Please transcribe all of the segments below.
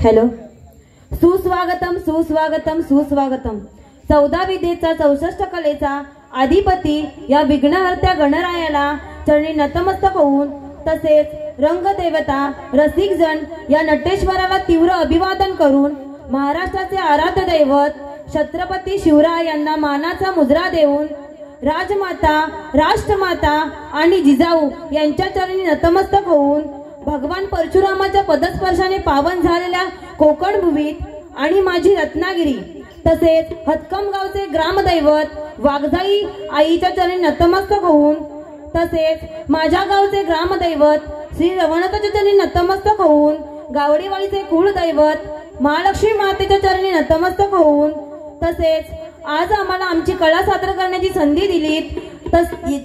Hello, सुस्वागतम सुस्वागतम सुस्वागतम. 14 विधेचा 64 कलेचा अधिपती या विघ्नहर्त्या गणरायाला चरणी नतमस्तक होऊन, तसेच रंगदेवता रसिकजन या नटेश्वराला तीव्र अभिवादन करून महाराष्ट्राचे आराध्य दैवत छत्रपती शिवराय यांना मानाचा मुजरा देऊन राजमाता राष्ट्रमाता आणि जिजाऊ यांच्या चरणी नतमस्तक होऊन भगवान परशुरामाच्या पदस्पर्शाने पावन झालेल्या कोकण भूमीत आणि माझी रत्नागिरी तसेच हतकम गावचे ग्रामदैवत वाघजाई आईच्या चरणी नतमस्तक होऊन, तसेच माझ्या गावचे ग्रामदैवत श्री रवनाथाच्या चरणी नतमस्तक होऊन, गावडीवाडीचे कुलदैवत महालक्ष्मी मातेच्या चरणी नतमस्तक होऊन, तसेच आज आम्हाला आमची कला सादर करण्याची संधी दिली.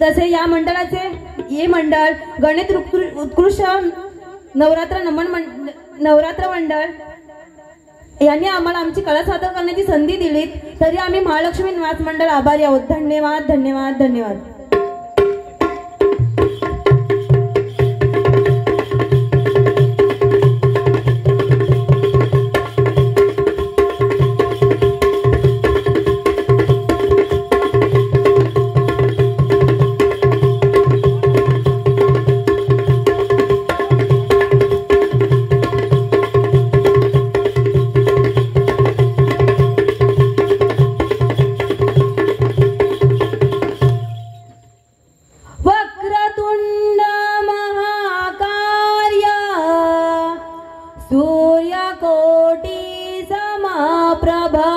तसे या मंडळाचे हे मंडळ गणित उत्कृष्ट नवरात्र मंडळ यांनी आम्हाला आमची कला सादर करण्याची संधी दिली, तरी आम्ही महालक्ष्मी नाच मंडळ आभारी आहोत. धन्यवाद धन्यवाद धन्यवाद. सूर्यकोटि समप्रभा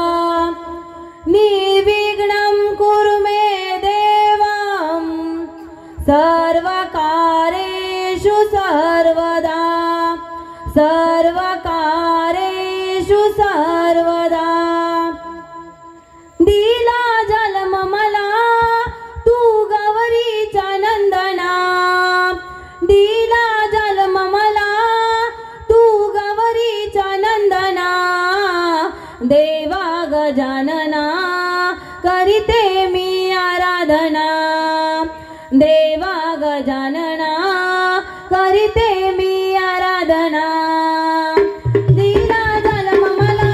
निर्विघ्नं कुरु मे देवं सर्वकारेषु सर्वदा सर्वकारेषु सर्वदा। दिला जन्म मला तू गौरीचा नंदना दिला जन्म मला तू गौरीचा नंदना देवा गजानना करीते मी आराधना देवा गजानना करीते मी आराधना। दिला जन्म मला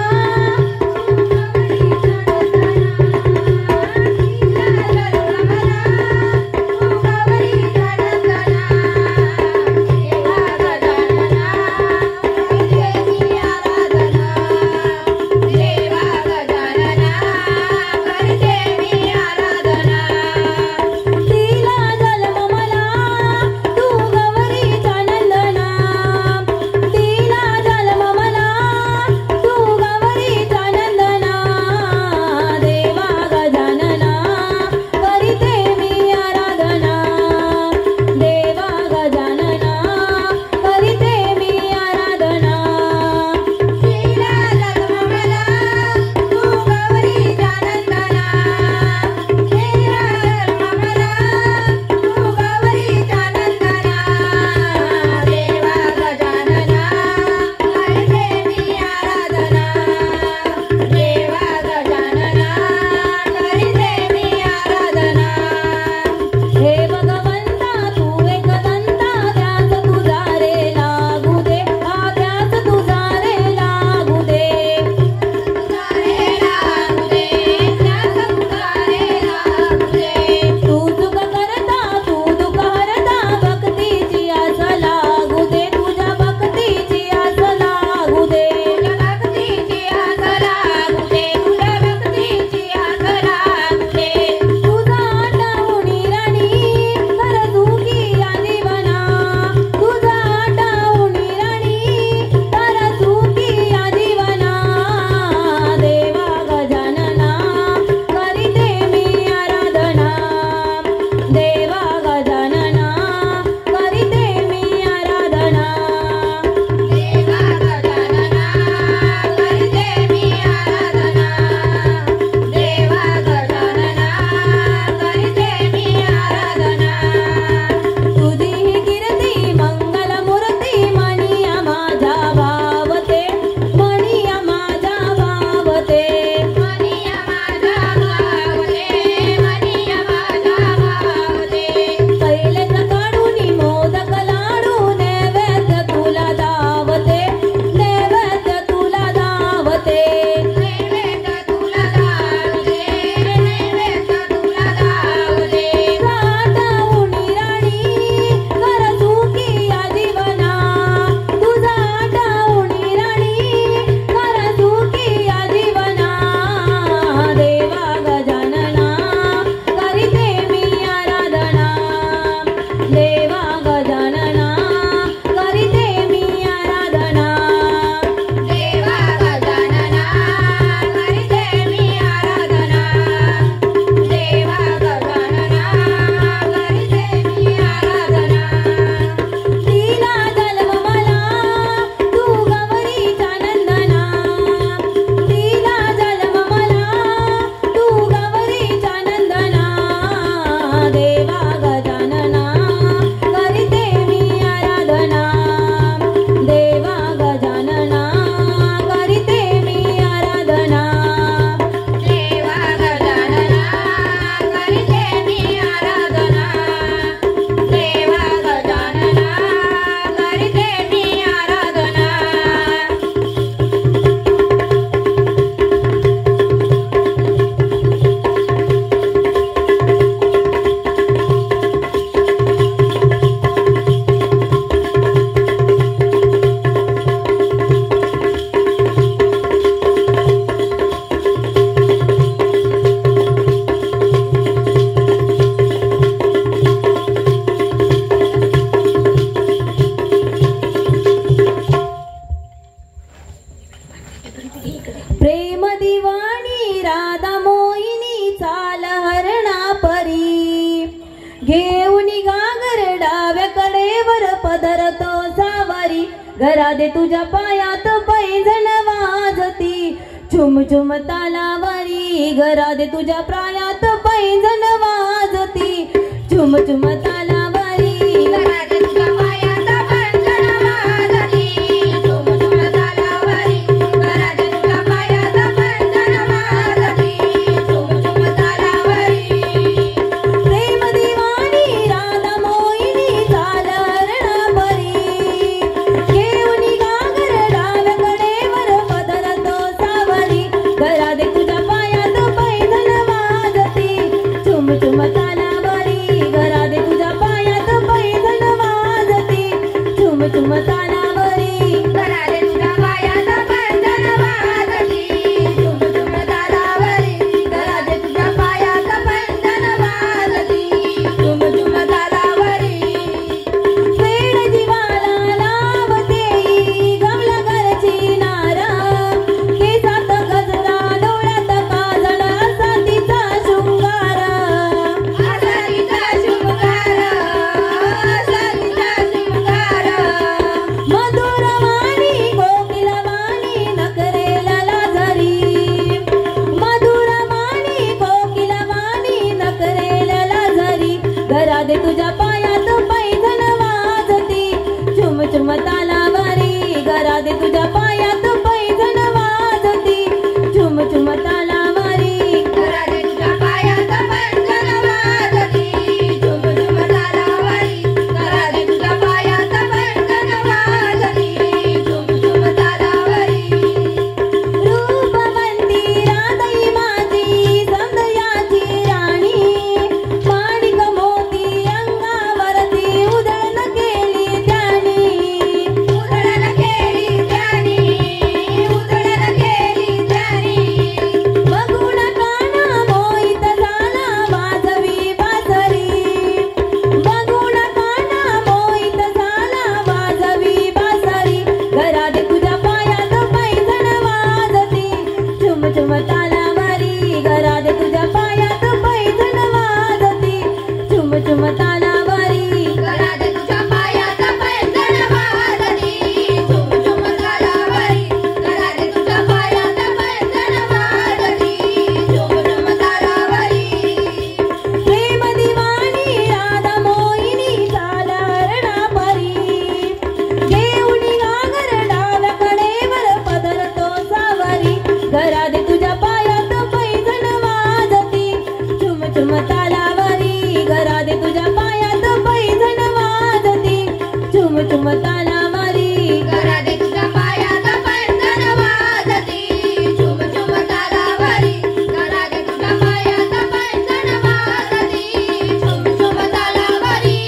तू गौरीचा नंदना पदरतो सावरी घरात तुझ्या पायात पैंजण वाजती झुम झुम तालावरी घरात तुझ्या पायात पैंजण वाजती झुम झुम तालावरी घरात तुझ्या पायात पैंजण वाजती झुम झुम तालावरी घरात तुझ्या पायात पैंजण वाजती झुम झुम तालावरी प्रेम दिवाणी राधा मोहिनी चालरणा परी केवणी गागर डाव्याकडेवर पदरतो सावरी घरात तुझ्या पायात पैंजण वाजती झुम झुम तालावरी घरात तुझ्या पायात पैंजण वाजती झुम झुम तालावरी घरात तुझ्या पायात पैंजण वाजती झुम झुम तालावरी घरात तुझ्या पायात पैंजण वाजती झुम झुम तालावरी वेळ जीवाला लावते गमला घरची नारा केसात गजरा डोळ्यात काजळ असा तिचा शृंगार असा तिचा शृंगार असा तिचा शृंगार मधुरवाणी कोकिलवाणी नखरेला लाजरी मधुरवाणी कोकिलवाणी नखरेला लाजरी घरात तुझ्या पायात पैंजण वाजती झुम झुम तालावरी घरात तुझ्या पायात पैंजण वाजती झुम झुम तालावरी घरात तुझ्या पायात पैंजण वाजती झुम झुम तालावरी घरात तुझ्या पायात पैंजण वाजती झुम झुम तालावरी रूपवंती राधई माझी सौंदर्याची राणी माणिक मोती अंगावरती उधळण केली त्यानी उधळण केली त्यानी उधळण केली त्यानी बघून काना मोहित झाला वाजवी बासरी बघून काना मोहित झाला वाजवी बासरी घरात तुझ्या पायात पैंजण वाजती झुम झुम तालावरी घरात तुझ्या पायात पैंजण वाजती झुम झुम तालावरी घरात तुझ्या पायात पैंजण वाजती झुम झुम तालावरी घरात तुझ्या पायात पैंजण वाजती झुम झुम तालावरी प्रेम दिवाणी राधा मोहिनी चालरणा परी केवणी गागर डाव्याकडेवर पदरतो सावरी घरात तुझ्या पायात पैंजण वाजती झुम झुम तालावरी घरात तुझ्या पायात पैंजण वाजती झुम झुम तालावरी घरात तुझ्या पायात पैंजण वाजती झुम झुम तालावरी घरात तुझ्या पायात पैंजण वाजती झुम झुम तालावरी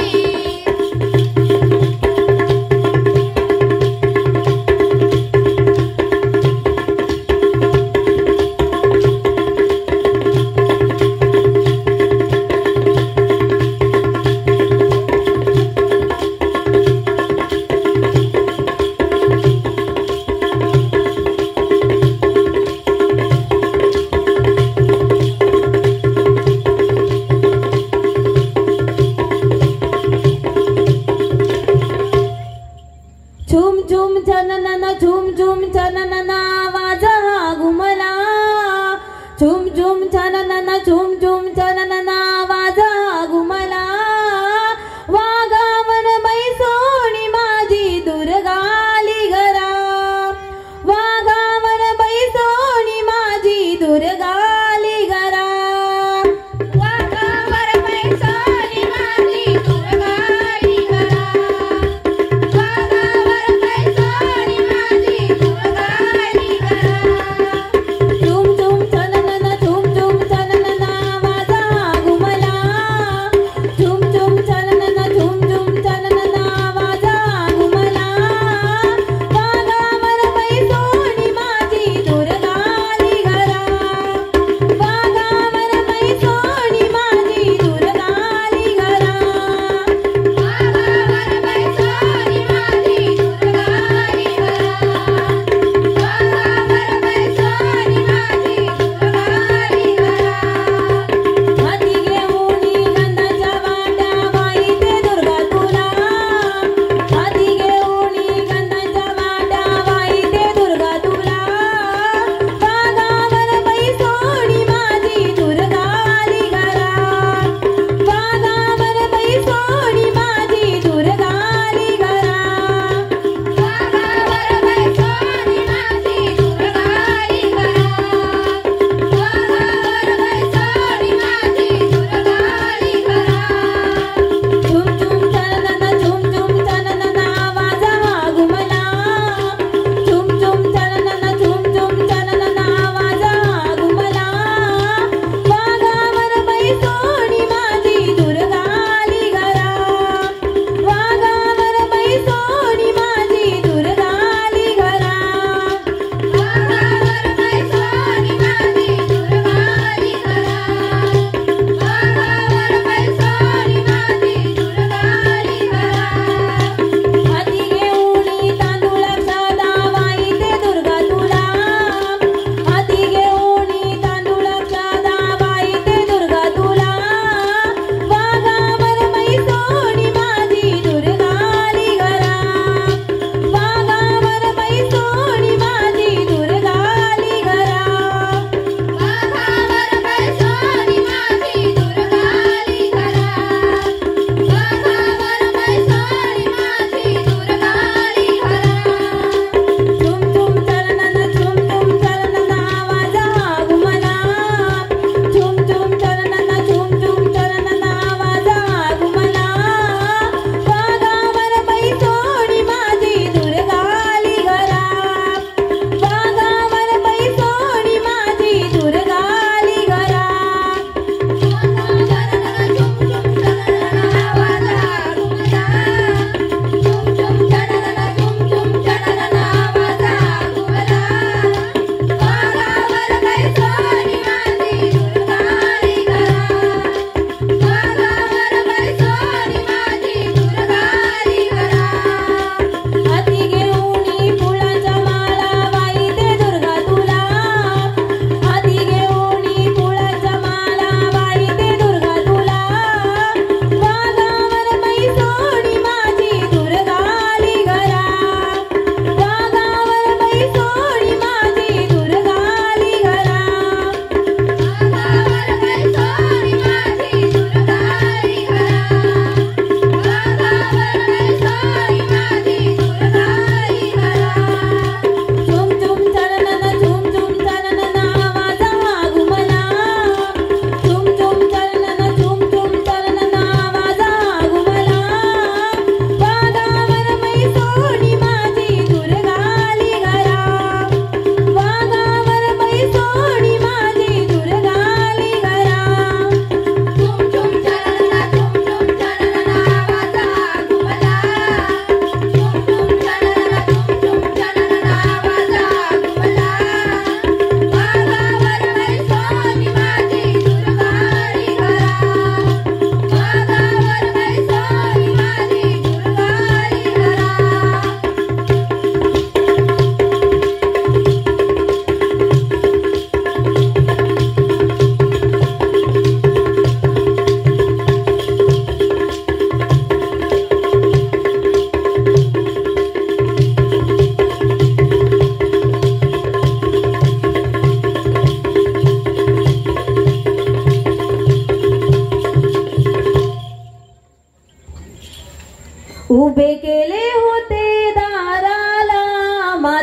झुम झुम छननना झुम झुम छननना आवाज हा घुमला झुम झुम छननना झुम झुम छननना आवाज हा घुमला वाघावर बैसोनी माझी दुर्गाली घरा वाघावर बैसोनी माझी दुर्गाली घरा वाघावर बैसोनी माझी दुर्गाली घरा वाघावर बैसोनी माझी दुर्गाली घरा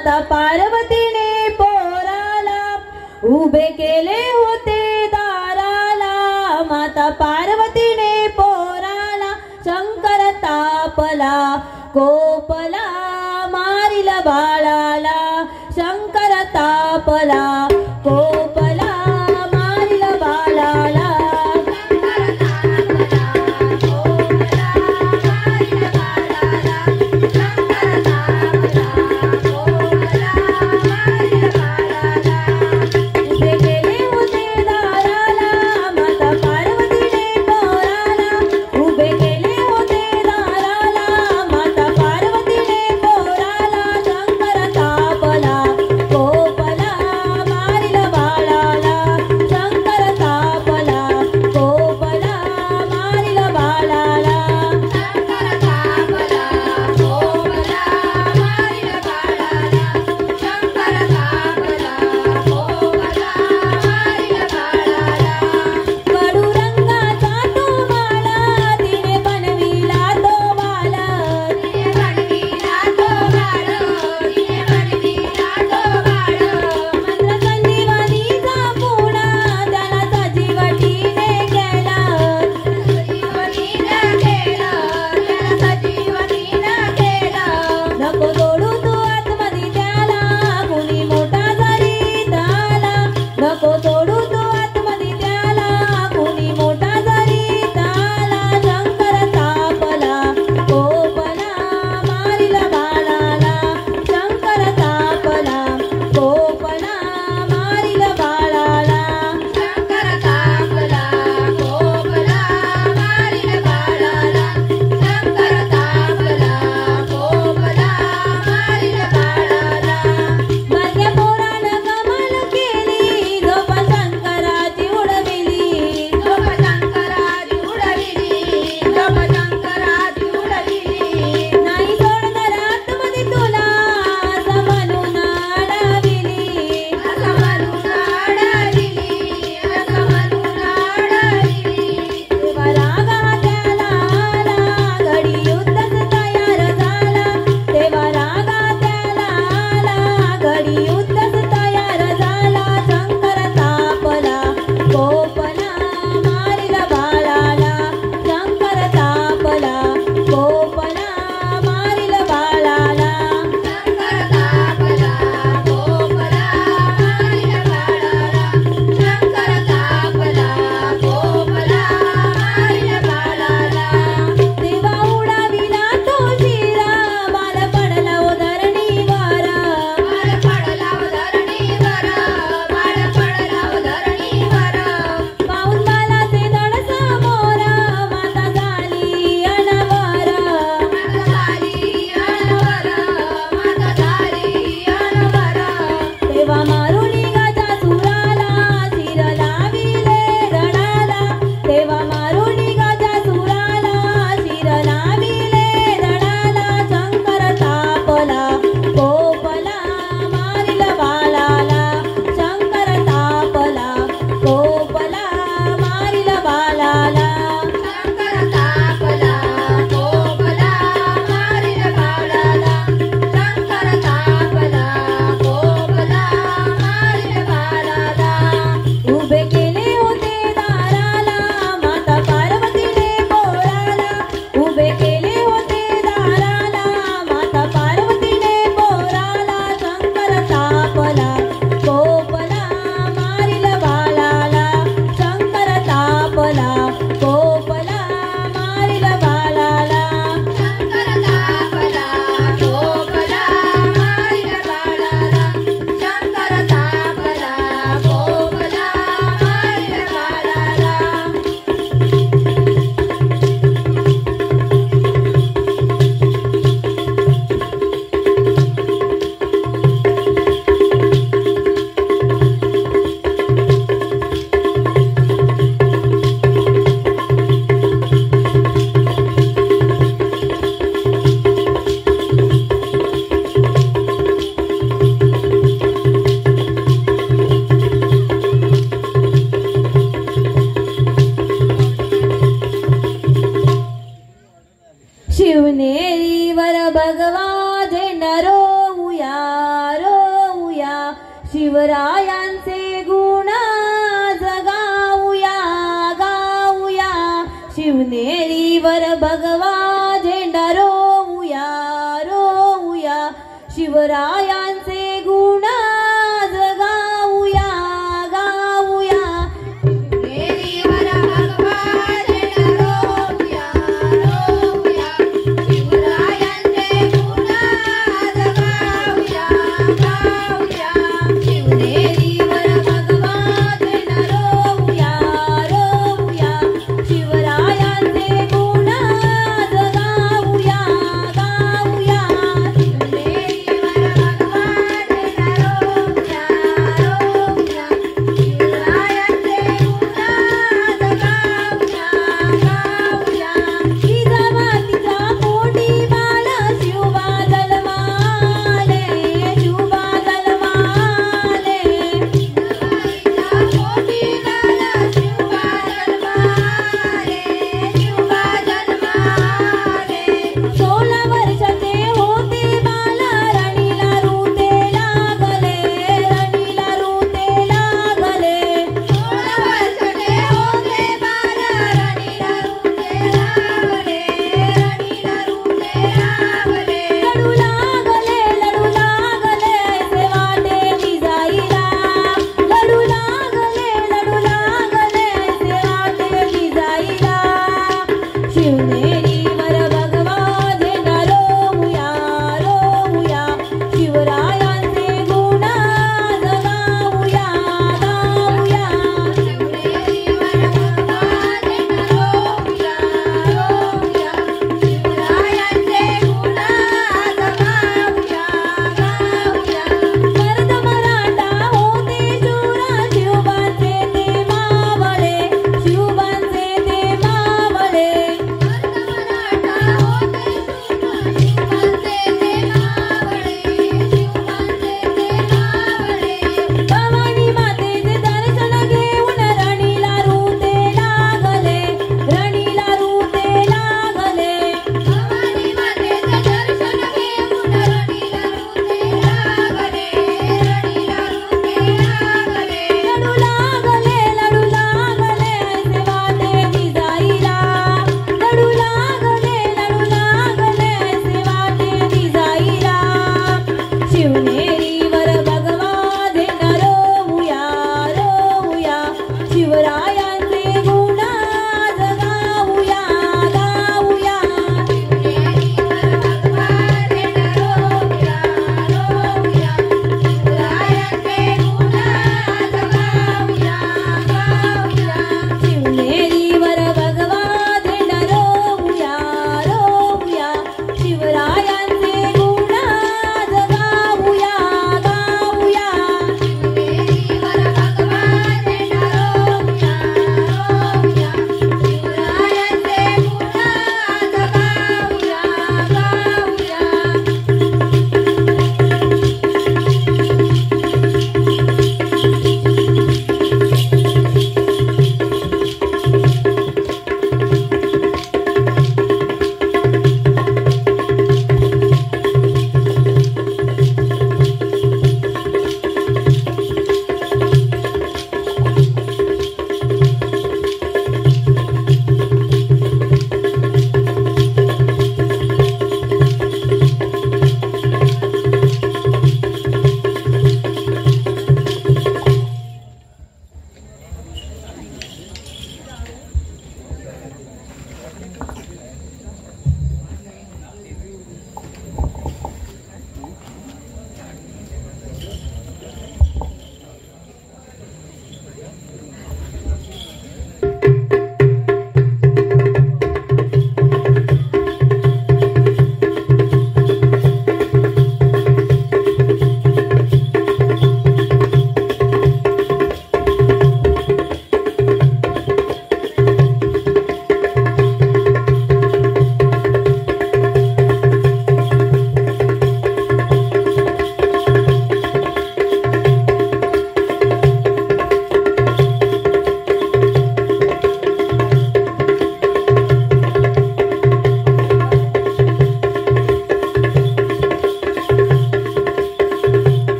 माता पार्वतीने पोराला उभे केले होते दाराला, माता पार्वतीने पोराला शंकर तापला कोपला मारिल बाळाला, शंकर तापला कोपला मारिल बाळाला, शिवनेरीवर भगवा झेंडा रोवूया शिवरायांचे गुण जगाऊया गाऊया शिवनेरीवर भगवा झेंडा रोऊया रोऊया शिवरायांचे गुण जगाऊया गाऊया शिवनेरीवर भगवा झेंडा रोऊया रोऊया शिवरायांचे गुण जगाऊया गाऊया शिवनेरीवर भगवा झेंडा रोऊया रोऊया शिवरायांचे गुण जगाऊया गाऊया शिवनेरीवर भगवा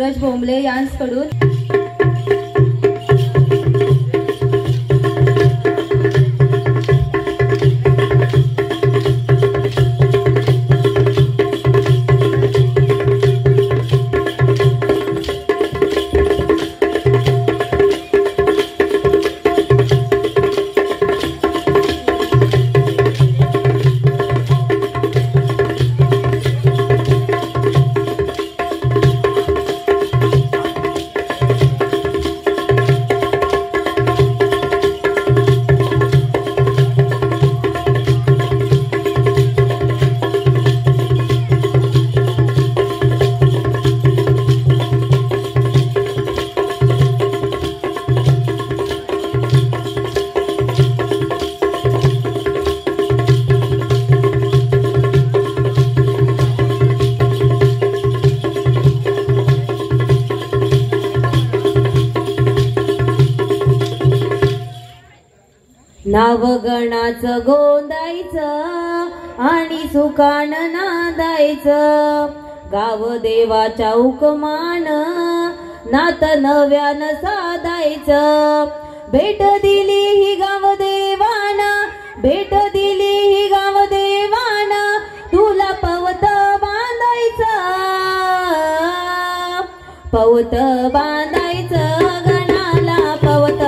सूरज बोंबले यांकडून नावगणाचं गोंदायचं आणि सुकान नांदायचं गाव देवाच्या उकमान नात नव्यानं साधायचं भेट दिली ही गाव देवाना भेट दिली ही गाव देवाना तुला पवत बांधायचं पवत बांधायचं गणाला पवत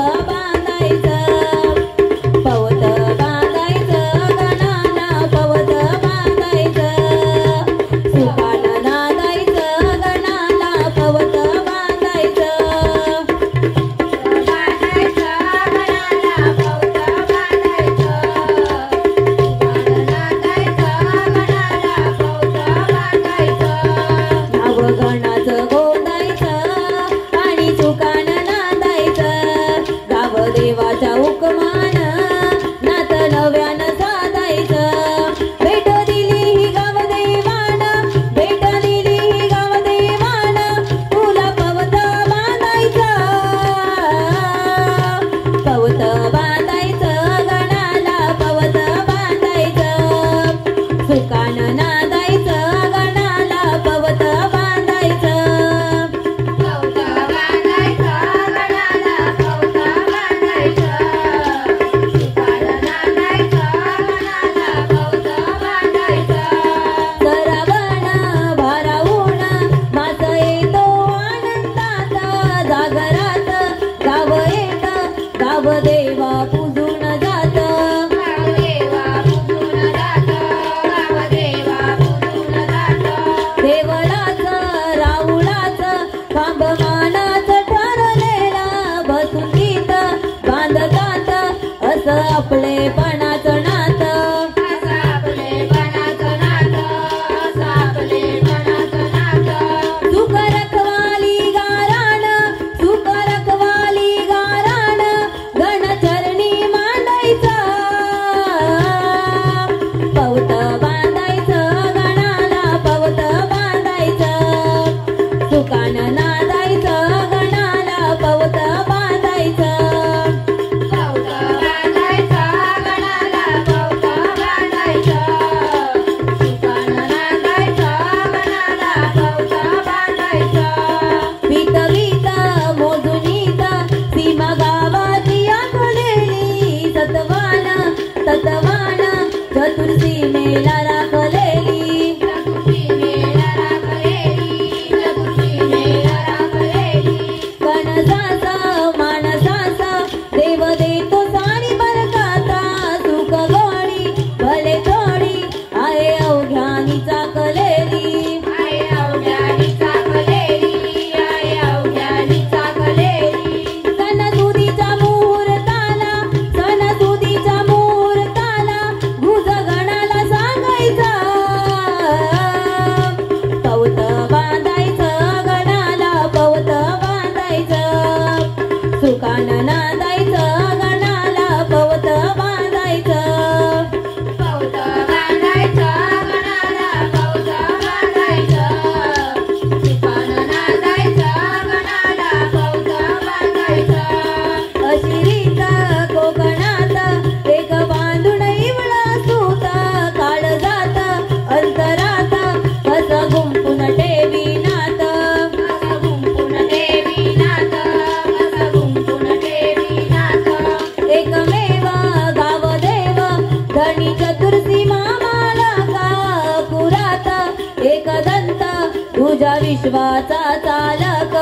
तुझ्या विश्वाचा चालक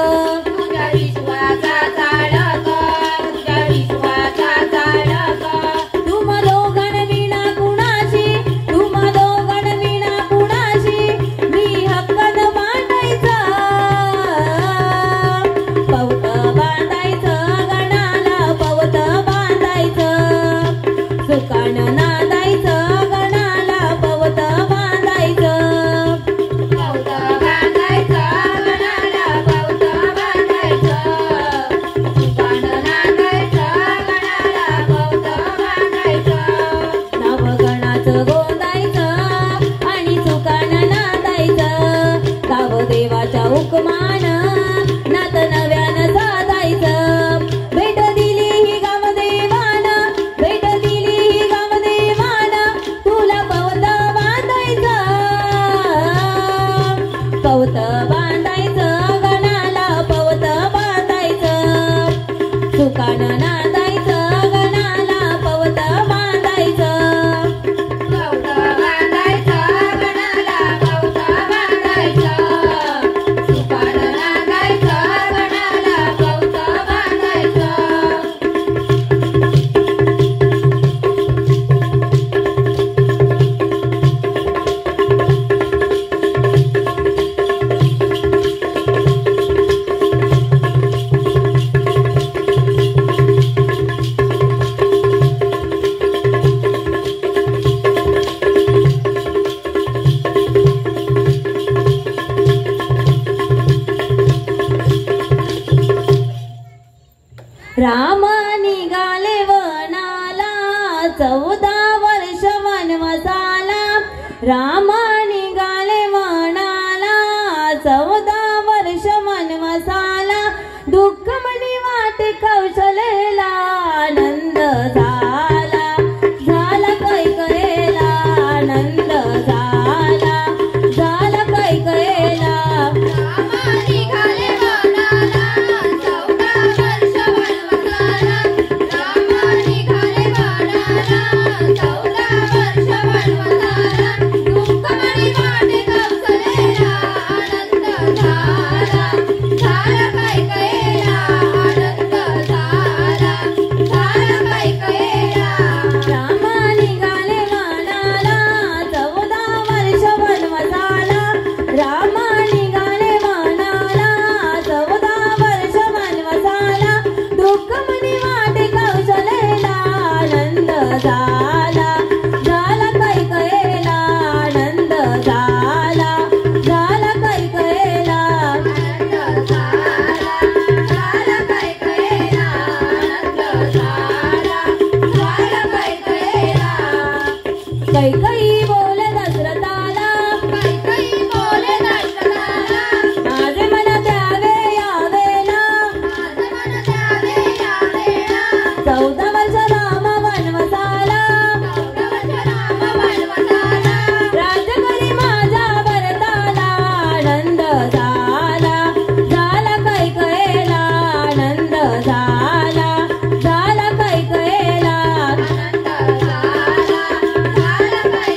तुझ्या विश्वाचा चालक तुझ्या विश्वाचा चालक तुम्हा दोघांन विना कुणाशी तुम्हा दोघांन विना कुणाशी मी हक्कन बांधायचं पवत बांधायचं गणाला पवत बांधायचं सुकान नांदायचं गणाला पवत बांधायचं पवत बांधायचं गणाला पवत बांधायचं सुकान नांदायचं गणाला पवत बांधायचं नाव गणाचं गोंदायचं आणि सुकान नांदायचं गाव देवाच्या हुकमान नात नव्यानं साधायचं भेट दिली ही गावदेवान भेट दिली ही गावदेवान तुला पवत बांधायचं पवत बांधायचं गणाला पवत बांधायचं सुकान नांदायचं गणाला पवत बांधायचं पवत बांधायचं गणाला पवत बांधायचं सुकान नांदायचं गणाला पवत बांधायचं राम निघाले वनाला 14 वर्ष वनवासाला राम निघाले वनाला 14 वर्ष वनवासाला दुःख मनी वाटे कौशलेला आनंद झाला झाला कैकयेला आनंद झाला झाला कैकयेला रामा निघाले वनाला 14 वर्ष वनवासाला रामा निघाले वनाला 14 वर्ष वनवासाला दुःखमणी वाटे कौशलेला आनंद झाला झाला कैकयेला आनंद झाला झाला कैकयेला राम निघाले वनाला 14 वर्ष वनवासाला राम निघाले वनाला 14 वर्ष वनवासाला दुःख मनी वाटे कौशलेला आनंद झाला झाला कैकयेला आनंद झाला झाला कैकयेला आनंद झाला झाला कैकयेला आनंद झाला झाला कैकयेला कैकई बोले दशरथाला कैकई बोले दशरथाला माझे मन द्यावे यावेला माझे मन द्यावे यावेळा 14 वर्ष राम वनवासाला 14 वर्ष राम वनवासाला राज्य करी माझ्या भरताला आनंद झाला झाला कैकयेला आनंद झाला झाला कैकयेला आनंद झाला झाला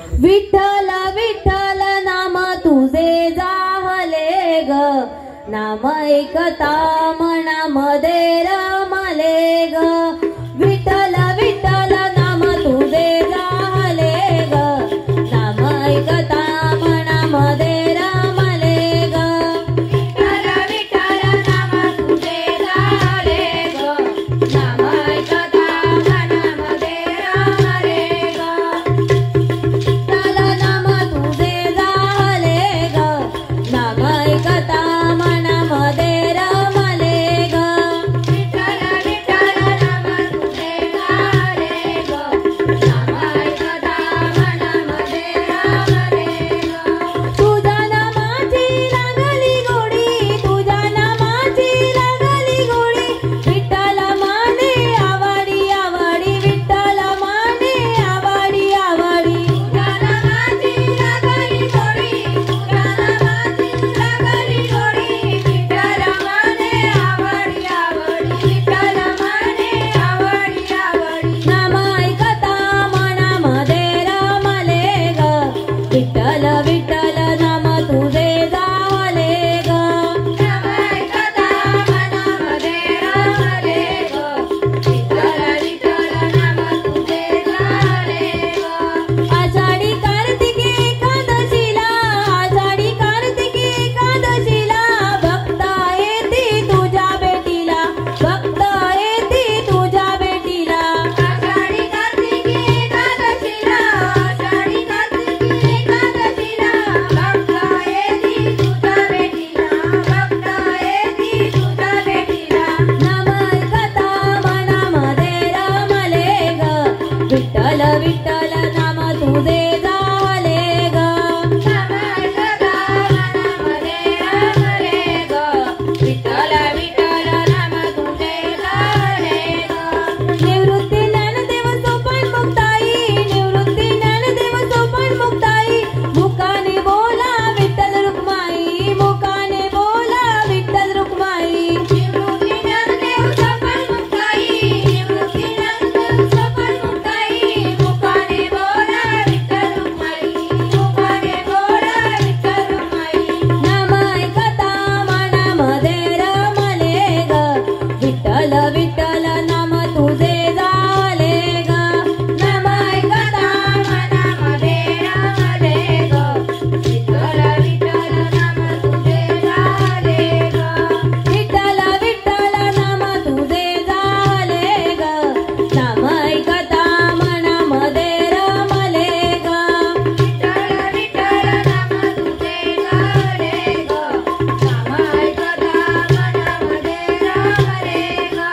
विठ्ठल विठ्ठल नाम तुझे जाहले ग नाम ऐकता मनामध्ये रमले ग विठ्ठल विठ्ठल नाम तुझे जाहले ग नाम ऐकता मनामध्ये रमले ग विठ्ठल विठ्ठल नाम तुझे झाले ग नाम ऐकता मनामध्ये रमले ग विठ्ठल नाम तुझे जाहले ग नाम ऐकता मनामध्ये रमले ग विठ्ठल विठ्ठल नाम तुझे झाले ग नाम ऐकता मनामध्ये रमले ग तुझ्या नामाची लागली गोडी तुझ्या नामाची लागली गोडी विठ्ठल माने आवडी आवडी विठ्ठल माने आवडी आवडी तुझ्या नामाची लागली गोडी तुझ्या नामाची लागली गोडी विठ्ठल माने आवडी आवडी विठ्ठल माने आवडी आवडी नाम ऐकता मनामध्ये रमले ग विठ्ठल विठ्ठल नाम तुझे जाहले ग नाम ऐकता मनामध्ये रमले ग विठ्ठल विठ्ठल नाम तुझे झाले ग आषाढी कार्तिकी एकादशीला आषाढी कार्तिकी एकादशीला भक्त येती तुझ्या भेटीला भक्त येती तुझ्या भेटीला आषाढी कार्तिकी एकादशीला आषाढी कार्तिकी एकादशीला भक्त येती तुझ्या भेटीला भक्त येती तुझ्या भेटीला नाम ऐकता मनामध्ये रमले ग विठ्ठल विठ्ठल नाम तुझे झाले ग नाम ऐकता मनामध्ये रमले ग विठ्ठल विठ्ठल नाम तुझे झाले ग निवृत्ती ज्ञानदेव सोपान मुक्ताई निवृत्ती ज्ञानदेव सोपान मुक्ताई मुखाने बोला विठ्ठल रुक्माई मुखाने बोला विठ्ठल रुक्माई निवृत्ती ज्ञानदेव सोपान मुक्ताई निवृत्ती ज्ञानदेव सोपान मुक्ताई मुखाने बोला विठ्ठल रुक्माई मुखाने बोला विठ्ठल रुक्माई नाम ऐकता मनामध्ये रमले ग विठ्ठल विठ्ठल नाम तुझे झाले ग नाम ऐकता मनामध्ये रमले ग विठ्ठल विठ्ठल नाम तुझे झाले ग विठ्ठल विठ्ठल नाम तुझे झाले ग नाम ऐकता मनामध्ये रमले ग विठ्ठल विठ्ठल नाम तुझे झाले ग नाम ऐकता मनामध्ये रमले ग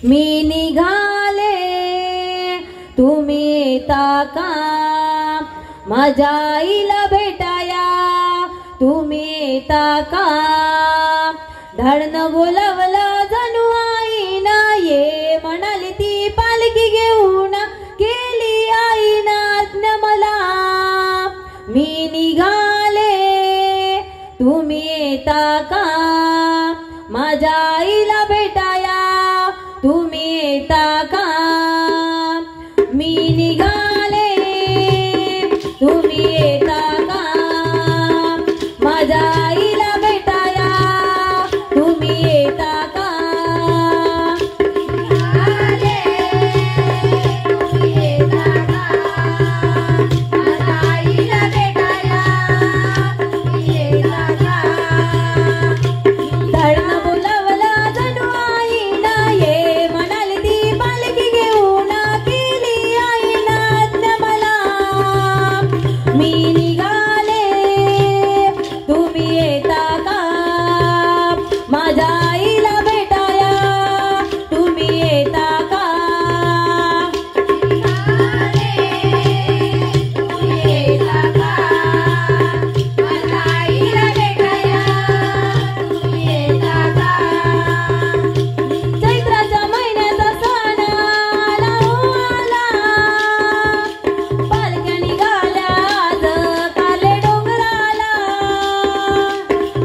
मी निघाले तुम्ही येता का माझ्या आईला भेटाया तुम्ही येता का धडनं बोलवलं जणू आईनं ये म्हणाली ती पालखी घेऊन केली आईनं आज्ञा मला मी निघाले तुम्ही येता का माझ्या आईला भेटाया तुम्ही येता का मी निघाले तुम्ही येता का माझ्या आईला भेटाया तुम्ही येता का आले तुम्ही येता का माझ्या आईला भेटाया तुम्ही येता का धडनं बोलवलं माझ्या आईला भेटाया तुम्ही येता का? चैत्राच्या महिन्याचा सण आला हो आला, पालख्या निघाल्या आज काले डोंगराला.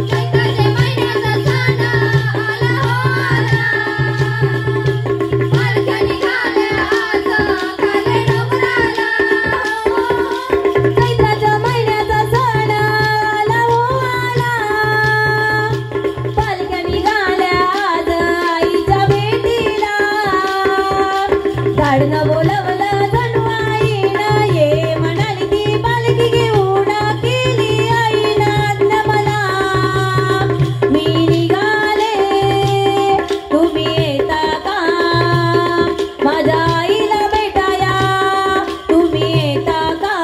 चैत्राच्या महिन्याचा सण आला हो आला, पालख्या निघाल्या आज आईच्या भेटीला. झाडनं बोलवलं जणू आईनं, ये म्हणाली ती पालखी घेऊन, केली आईनं आज्ञा मला. मी निघाले तुम्ही येता का? माझ्या आईला भेटाया तुम्ही येता का?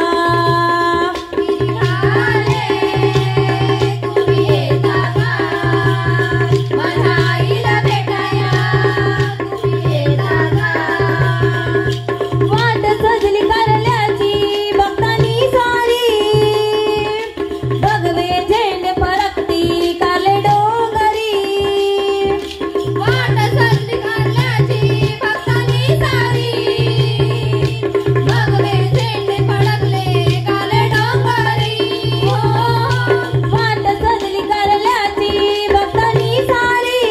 वाट सजली कारल्याची भक्तांनी सारी, भगवे झेंडे फरकती काले डोंगरी. वाट सजली कारल्याची भक्तांनी सारी,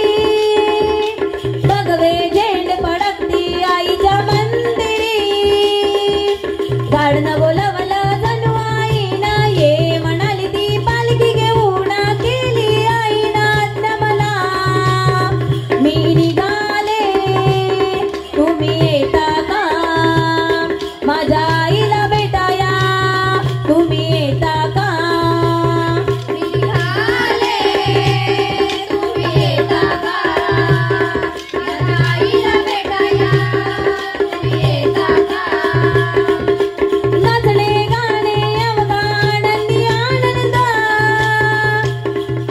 भगवे झेंडे फडकती आईच्या मंदिरी. झाडनं बोलवलं जणू आईनं, ये म्हणाली ती पालखी घेऊन, केली आईनं आज्ञा मला. मी निघाले तुम्ही येता का? माझ्या आईला भेटाया तुम्ही येता का? नाचणे गाणे अवघानंदी आनंद,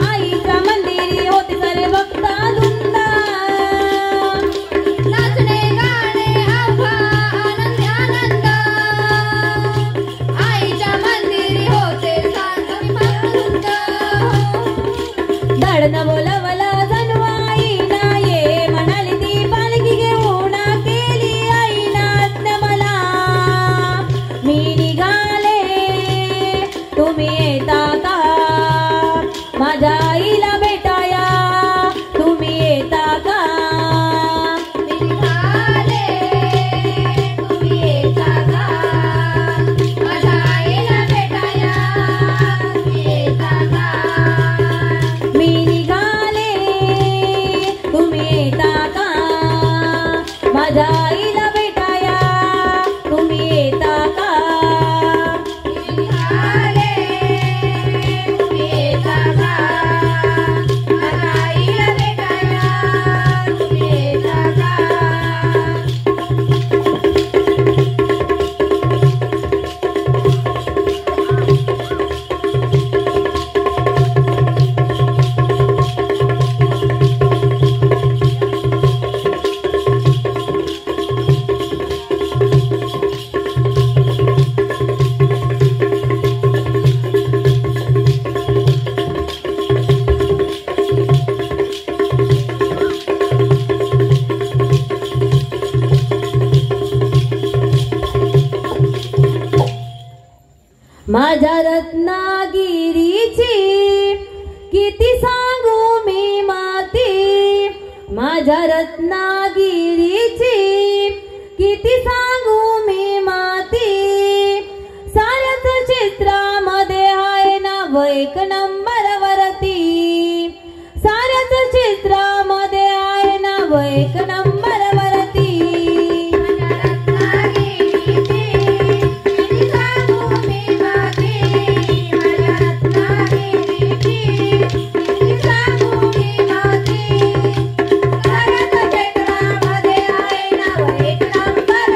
आईच्या मंदिरी होते सारे भक्ता धुंद. झाडनं बोलवलं जणू आईनं, ये म्हणाली ती पालखी घेऊन, केली आईनं आज्ञा मला. मी निघाले तुम्ही येता का? माझ्या आईला भेटाया तुम्ही येता का? मी निघाले तुम्ही येता का? माझ्या आईला भेटाया तुम्ही येता का? माझ्या रत्नागिरीची किती सांगू मी माती, माझ्या रत्नागिरीची किती सांगू मी माती. साऱ्याच चित्रामध्ये आहे नाव एक नंबर वरती, साऱ्याच चित्रामध्ये आहे नाव एक नंबर वरती. एक नंबर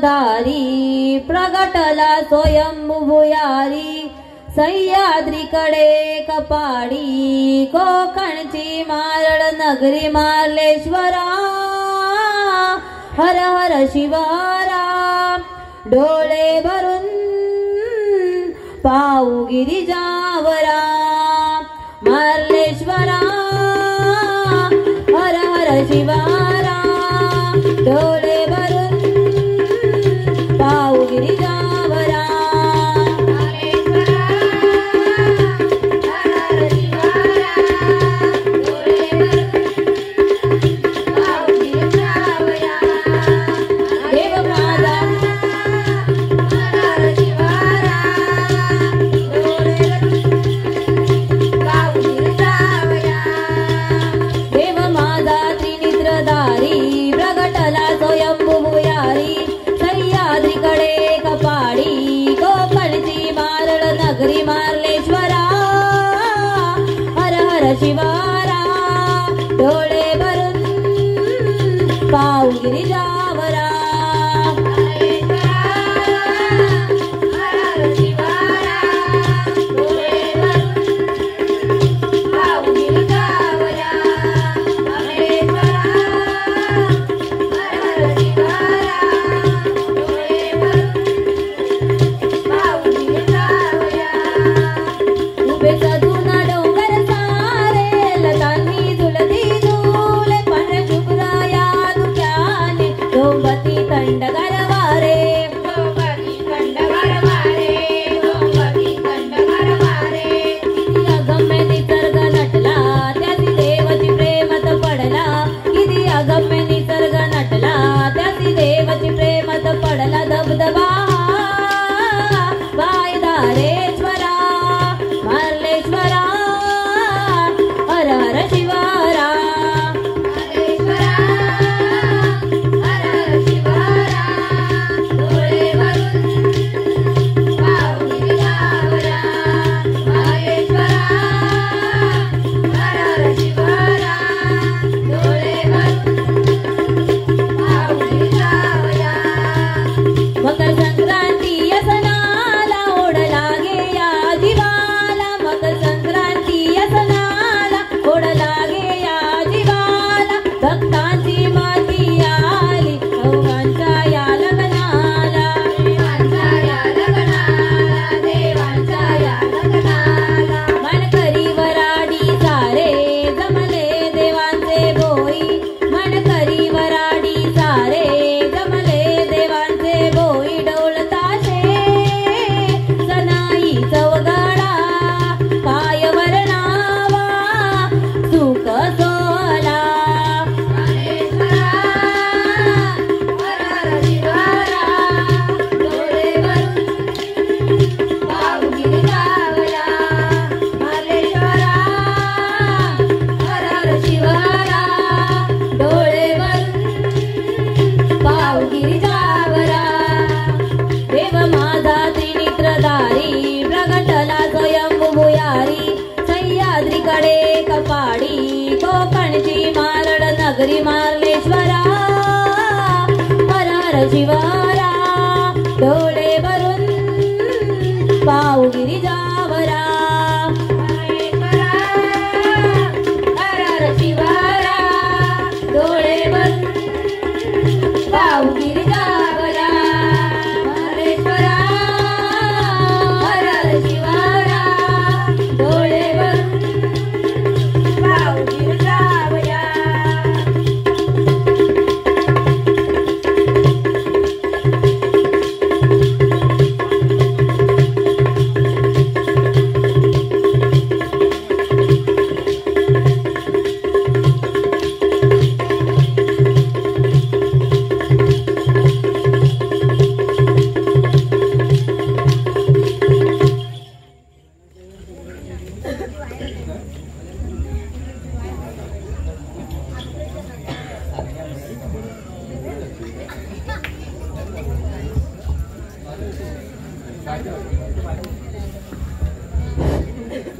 त्रिनेत्रधारी प्रगटला स्वयंभू भुयारी सह्याद्रीकडे कपाडी कोकणची मारळ नगरी मार्लेश्वरा हर हर शिवारा डोळे भरून पाऊ गिरिजावरा मार्लेश्वरा हर हर शिवारा डोळे भरून पाऊ गिरिजावरा नगरी मार्लेश्वरा हर हर शिवारा डोळे भरून पाऊ गिरिजावरा पडला धबधबा वायदारेश्वरा मार्लेश्वरा हर हर शिवारा हर हर शिवारा डोळे भरून पाऊ गिरिजावरा मार्लेश्वरा हर हर शिवारा डोळे भरून पाऊ गिरिजावरा मकर संक्रांती असनाला ओढ लागे या जीवाला मकर संक्रांती असनाला ओढ लागे या जीवाला भक्तांची माती आली देवांच्या या लग्नाला देवांच्या या लग्नाला देवांच्या या लग्नाला मनकरी वराडी सारे जमले देवांचे भोई मनकरी वराडी सारे जमले देवांचे भोई डौल ताशे सनाई चवगडा काय वर्णावा सुख सोला मार्लेश्वरा हर हर शिवारा डोळे भरून पाऊ गिरिजावरा मार्लेश्वरा हर हर शिवारा डोळे भरून पाऊ गिरिजावरा देव माझा त्रिनेत्रधारी प्रगटला स्वयंभू भुयारी सह्याद्रीकडे कपाडी कोकणची मारळ नगरी मार्लेश्वरा हर हर शिवारा डोळे भरून पाऊ गिरिजावरा मार्लेश्वरा हर हर शिवारा डोळे भरून पाऊ गिरिजावरा मार्लेश्वरा हर हर शिवारा डोळे भरून पाऊ गिरिजावरा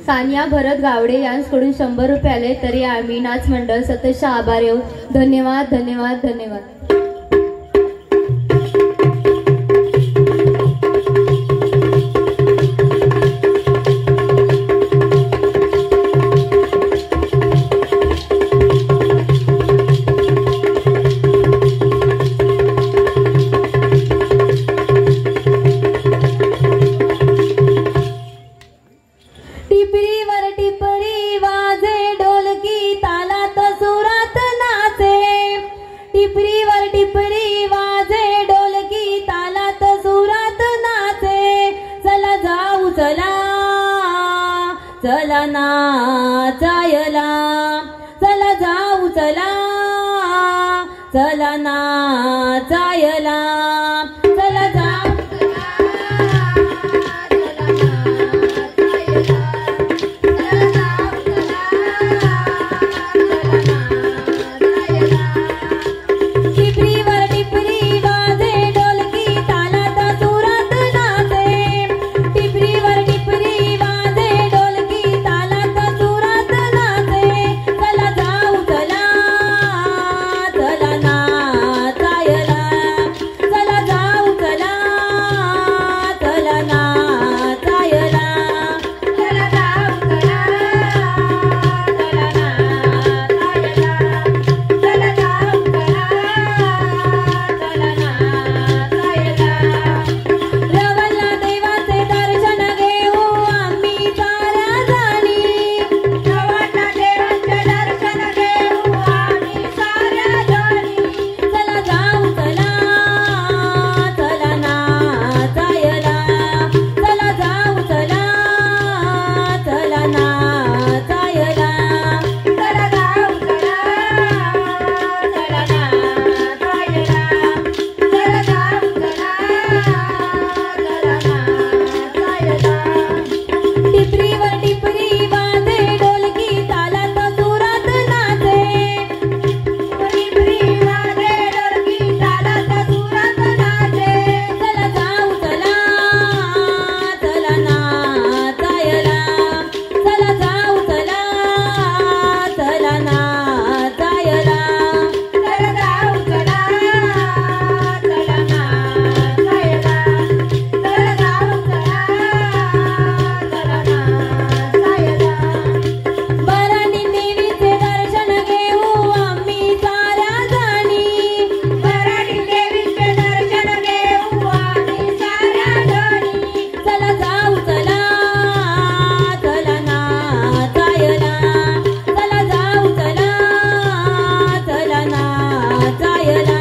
सानिया भरत गावडे यांच्याकडून 100 रुपये आले तरी आम्ही नाच मंडळ सततच्या आभारी आहोत. धन्यवाद धन्यवाद धन्यवाद. चला चला नाचायला चला जाऊ चला चला नाचायला चला जाऊ टिपरीवर टिपरी वाजे ढोलकी तालात सुरात नाचे टिपरीवर टिपरी वाजे ढोलकी तालात सुरात नाचे चला जाऊ चला चला नाचायला चला जाऊ चला चला नाचायला चला जाऊ चला चला नाचायला चला जाऊ चला चला नाचायला रवला देवाचे दर्शन घेऊ आम्ही साऱ्या जणी रवला देवाचे दर्शन घेऊ आम्ही साऱ्या जणी चला जाऊ चला चला नाचायला चला जाऊ चला चला नाचायला चला जाऊ चला चला नाचायला चला जाऊ चला चला नाचायला टिपरीवर टिपरी वाजे ढोलकी तालात सुरात नाचे टिपरी वाजे ढोलकी तालात सुरात नाचे चला जाऊ चला चला नाचायला चला जाऊ चला चला नाचायला चला जाऊ चला चला नाचायला चला जाऊ चला चला नाचायला बराणी देवीचे दर्शन घेऊ आम्ही साऱ्या जणी बराणी देवीचे दर्शन घेऊ आम्ही साऱ्या जणी चला जाऊ चला चला नाचायला चला जाऊ चला चला नाचायला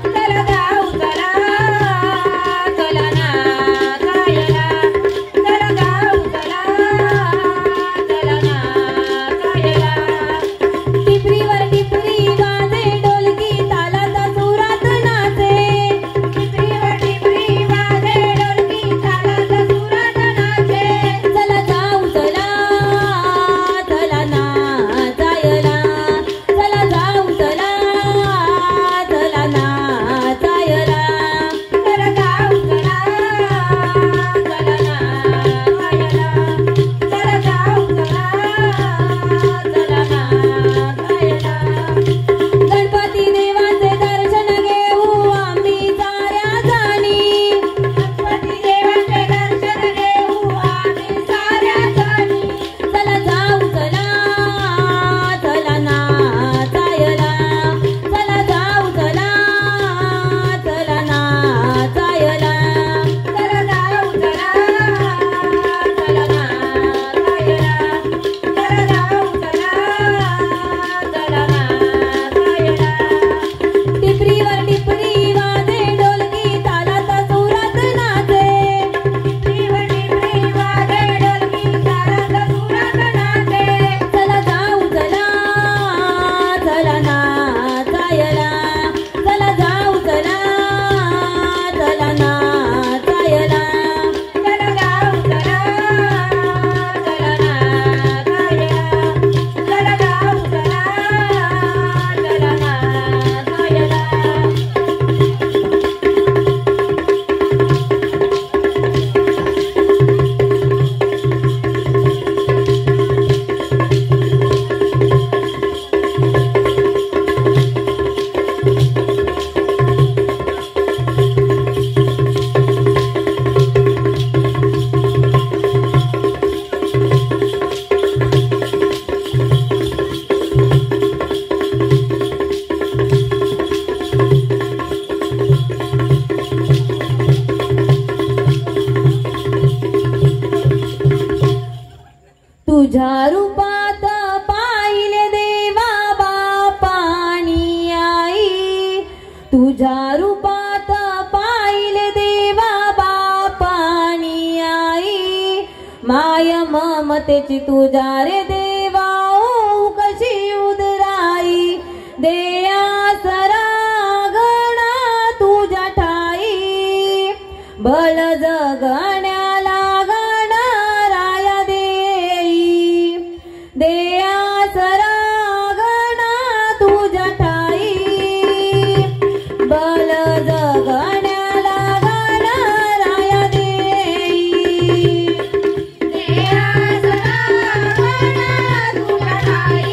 चला जाऊ चला चला नाचायला चला जाऊ चला चला नाचायला टिपरीवर टिपरी वाजे ढोलकी तालात सुरात नाचे टिपरीवर टिपरी वाजे ढोलकी तालात सुरात नाचे चला जाऊ चला चला नाचायला चला जाऊ चला चला नाचायला चला जाऊ चला चला नाचायला चला जाऊ चला चला नाचायला गणपती देवाचे दर्शन घेऊ आम्ही साऱ्या जणी गणपती देवाचे दर्शन घेऊ आम्ही साऱ्या जणी चला जाऊ चला चला नाचायला चला जाऊ चला चला नाचायला चला जाऊ चला चला नाचायला चला जाऊ चला चला नाचायला टिपरीवर टिपरी वाजे ढोलकी तालात सुरात नाचे टिपरीवर टिपरी वाजे ढोलकी तालात सुरात नाचे चला जाऊ चला चला नाचायला चला जाऊ चला चला नाचायला चला जाऊ चला चला नाचायला चला जाऊ चला चला नाचायला तुझ्या रूपात पाहिले देवा बापानी आई, तुझ्या रूपात पाहिले देवा बापानी आई, माय ममतेची तुझ्या रे देवा ओ कशी उदराई देया सरागणा तुझ्या ठाई बळ जगण्याला गणराया देई देया सरागणा तुझ्या ठाई बळ जगण्याला गणराया देई देया सरागणा तुझ्या ठाई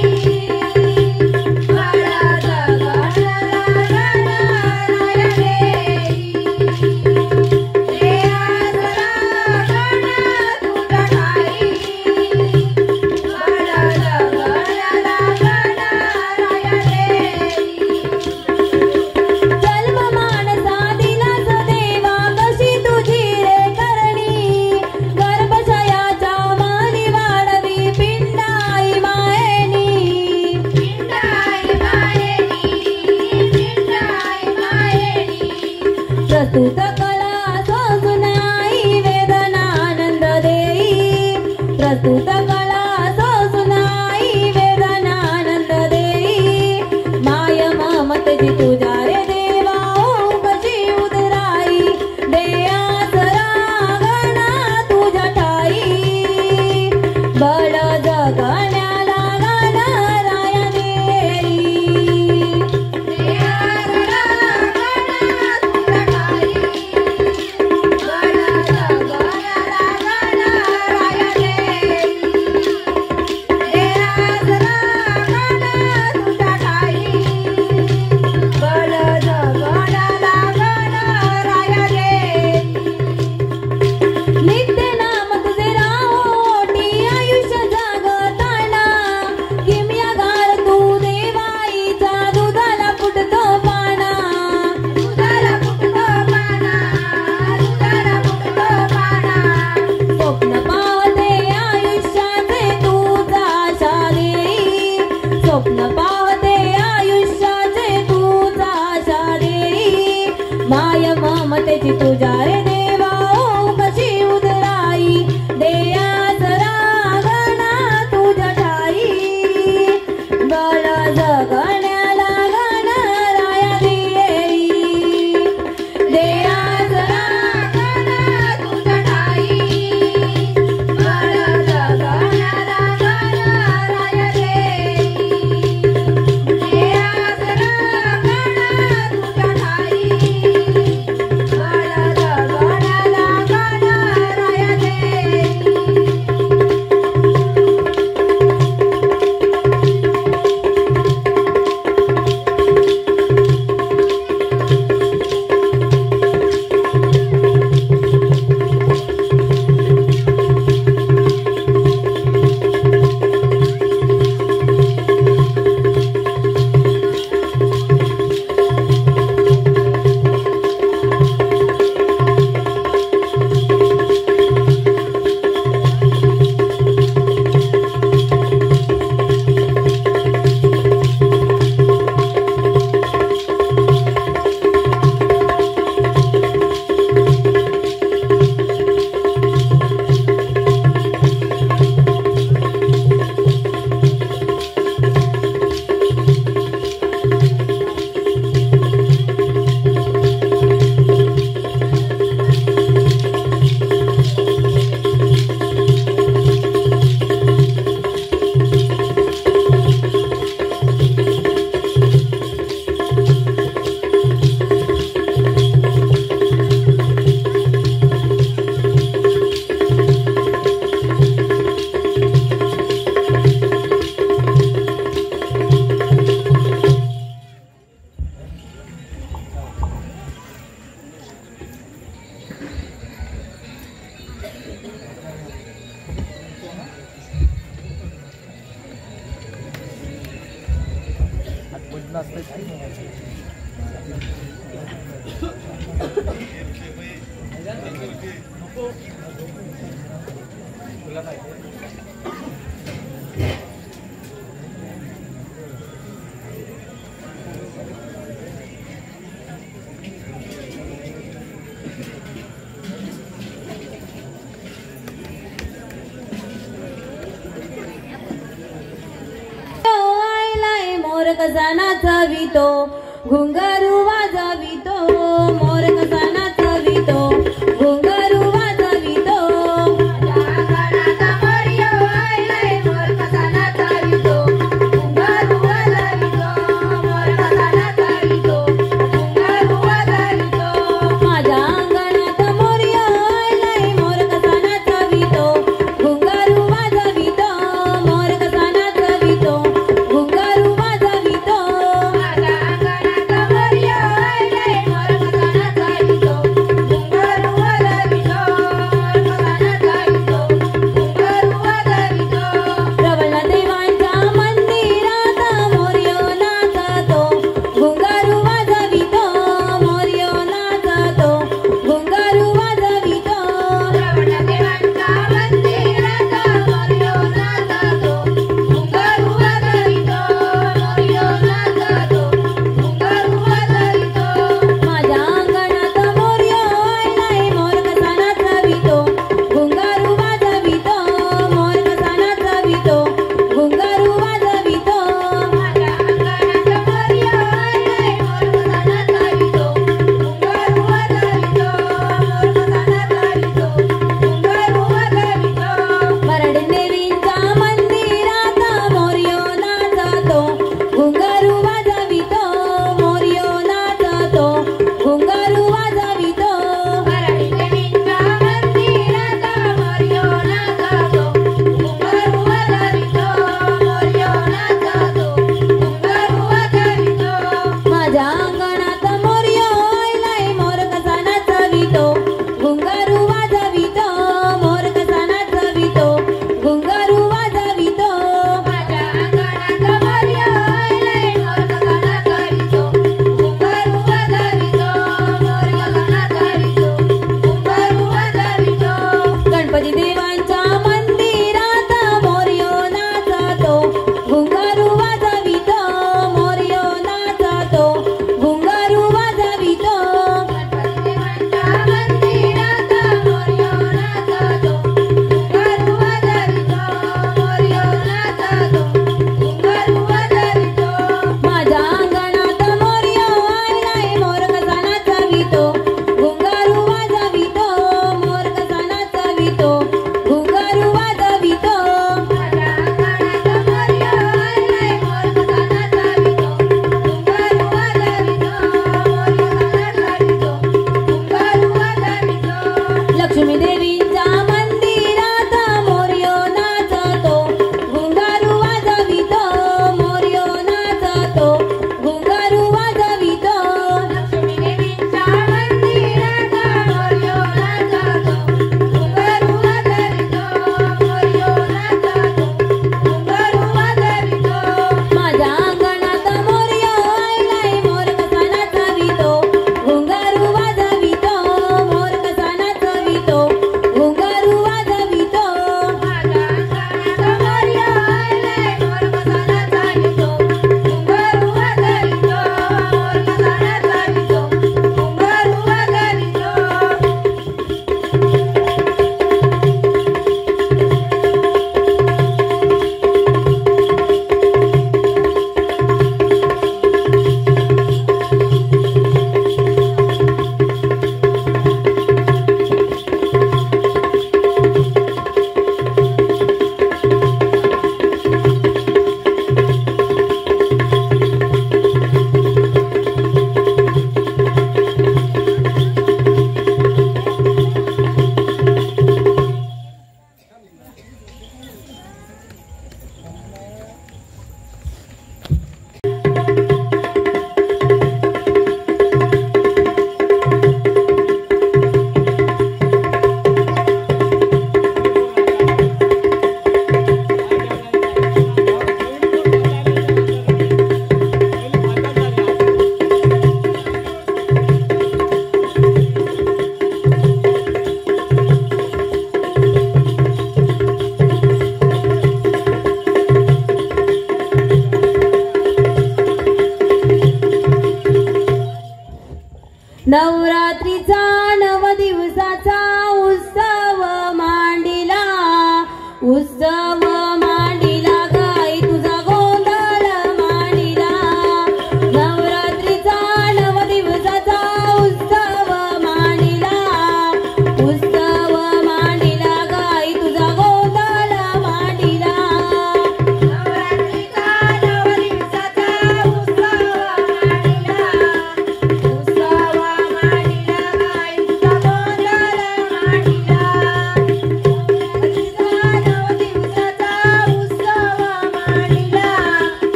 बळ जगण्याला गणराया देई देया सरागणा तुझ्या ठाई बळ जगण्याला गणराया देई जन्म मानसा दिलास देवा कशी तुझी रे करणी गर्भशयाच्या मानी वाढवी पिंडाई मायेनी पिंडाई मायेनी प्रस्तुत कला सोसुनाई वेदनानंद देई प्रस्तुत कला सोसुनाई वेदनानंद देई माय ममतेची तुझ्या रे देवा ओ कशी उदराई देया सरागणा तुझ्या ठाई बळ जगण्याला गणराया देई देया सरागणा तुझ्या ठाई बळ जगण्याला गणराया देई देया सरागणा तुझ्या ठाई बळ जगण्याला गणराया देई नित्य नाम तुझे राहोटी आयुष्य जगताना किमयागार तू देवाईचा दुधाला फुटतो पाना दुधाला फुटतो पाना दुधाला फुटतो पाना स्वप्न पाहते आयुष्याचे तुझा आशा देई स्वप्न पाहते आयुष्याचे तुझा आशा देई माय ममतेची तुझ्या रे देवा ओ कशी उदराई देया सरागणा तुझ्या ठाई बळ जगण्याला गणराया देई देया सरागणा तुझ्या ठाई बळ जगण्याला गणराया देई देया सरागणा तुझ्या ठाई बळ जगण्याला गणराया देई कसा नाचवितो घुंगारू वाजवितो मोर कसा नाचवितो घुंगारू वाजवितो गणाचा मोरयो आयलाय मोर कसा नाचवितो घुंगारू वाजवितो मोर कसा नाचवितो घुंगारू वाजवितो माझ्या अंगणात मोरयो आयलाय मोर कसा नाचवितो घुंगारू वाजवितो मोर कसा नाचवितो घुंगारू वाजवितो माझ्या अंगणात मोरयो आयलाय मोर कसा नाचवितो घुंगारू वाजवितो मोर कसा नाचवितो घुंगारू वाजवितो प्रबळ देवांच्या मंदिरात मोरयो नाचतो घुंगारू वाजवितो मोरयो नाचतो घुंगारू वाजवितो श्रवण देवांच्या मंदिरात मोरयो नाचतो घुंगारू वाजवितो मोरयो नाचतो घुंगारू वाजवितो माझ्या अंगणात मोरयो आयलाय मोर कसा नाचवितो घुंगारू वाजवितो मोर कसा नाचवितो घुंगारू वाजवितो माझ्या अंगणात मोरयो आयलाय मोर कसा नाचवितो घुंगारू वाजवितो मोर कसा नाचवितो घुंगारू वाजवितो मरड देवींच्या मंदिरात मोरयो नाचतो घुंगारू वाजवितो मोरयो नाचतो घुंगारू वाजवितो मराठी देवींच्या मंदिरात मोरयो नाचतो घुंगारू वाजवितो मोरयो नाचतो घुंगारू वाजवितो माझ्या अंगणात मोरयो आयलाय मोर कसा नाचवितो घुंगारू वाजवितो मोर कसा नाचवितो घुंगारू वाजवितो माझ्या अंगणात मोरयो आयलाय मोर कसा नाचवितो घुंगारू वाजवितो मोर कसा नाचवितो घुंगारू वाजवितो गणपती देवांच्या मंदिरात मोरयो नाचतो घुंगारू वाजवितो मोरयो नाचतो घुंगारू वाजवितो गणपती देवांच्या मंदिरात मोरयो नाचतो घुंगारू वाजवितो मोरयो नाचतो घुंगारू वाजवितो माझ्या अंगणात मोरयो आयलाय मोर कसा नाचवितो घुंगारू वाजवितो मोर कसा नाचवितो घुंगारू वाजवितो माझ्या अंगणात मोरयो आयलाय मोर कसा नाचवितो घुंगारू वाजवितो मोर कसा नाचवितो घुंगारू वाजवितो लक्ष्मी देवींच्या मंदिरात मोरयो नाचतो घुंगारू वाजवितो मोरयो नाचतो घुंगारू वाजवितो लक्ष्मी देवींच्या मंदिरात मोरयो नाचतो घुंगारू वाजवितो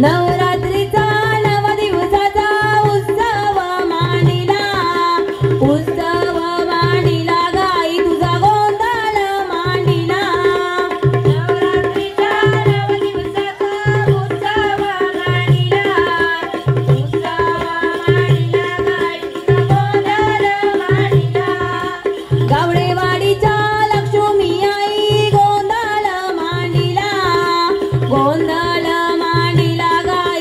नवरात्रीचा 9 दिवसाचा उत्सव मांडिला गाई तुझा गोंधळ मांडिला नवरात्रीचा 9 दिवसाचा उत्सव मांडिला गाई तुझा गोंधळ मांडिला गावडेवाडीच्या लक्ष्मी आई गोंधळ मांडिला गाई